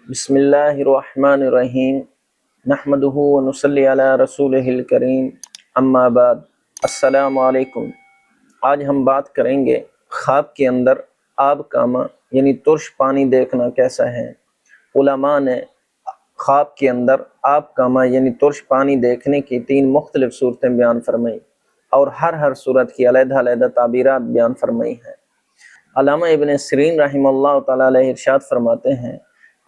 بسم اللہ الرحمن الرحیم نحمدہ ونصلی علی رسولہ الکریم اما بعد السلام علیکم۔ آج ہم بات کریں گے خواب کے اندر آب کاما یعنی ترش پانی دیکھنا کیسا ہے۔ علماء نے خواب کے اندر آب کاما یعنی ترش پانی دیکھنے کی 3 مختلف صورتیں بیان فرمائی اور ہر صورت کی علیحدہ علیحدہ تعبیرات بیان فرمائی ہیں۔ علامہ ابن سیرین رحمہ اللہ تعالیٰ علیہ ارشاد فرماتے ہیں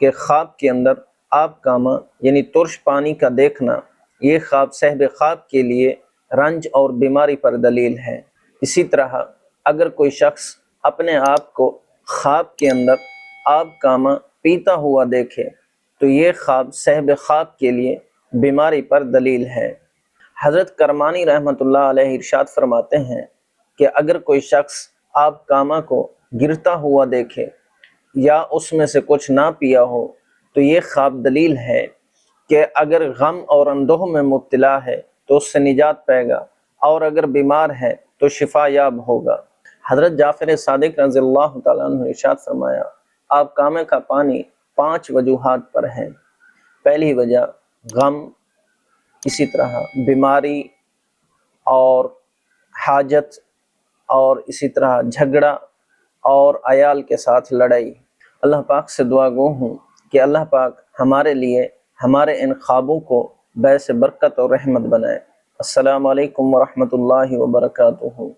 کہ خواب کے اندر آب کاما یعنی ترش پانی کا دیکھنا یہ خواب صاحب خواب کے لیے رنج اور بیماری پر دلیل ہے۔ اسی طرح اگر کوئی شخص اپنے آپ کو خواب کے اندر آب کاما پیتا ہوا دیکھے تو یہ خواب صاحب خواب کے لیے بیماری پر دلیل ہے۔ حضرت کرمانی رحمۃ اللہ علیہ ارشاد فرماتے ہیں کہ اگر کوئی شخص آب کاما کو گرتا ہوا دیکھے یا اس میں سے کچھ نہ پیا ہو تو یہ خواب دلیل ہے کہ اگر غم اور اندوہ میں مبتلا ہے تو اس سے نجات پائے گا اور اگر بیمار ہے تو شفا یاب ہوگا۔ حضرت جعفر صادق رضی اللہ تعالیٰ عنہ نے ارشاد فرمایا آب کامے کا پانی 5 وجوہات پر ہے۔ پہلی وجہ غم، اسی طرح بیماری اور حاجت اور اسی طرح جھگڑا اور عیال کے ساتھ لڑائی۔ اللہ پاک سے دعا گو ہوں کہ اللہ پاک ہمارے لیے ہمارے ان خوابوں کو باعث برکت اور رحمت بنائے۔ السلام علیکم ورحمۃ اللہ وبرکاتہ۔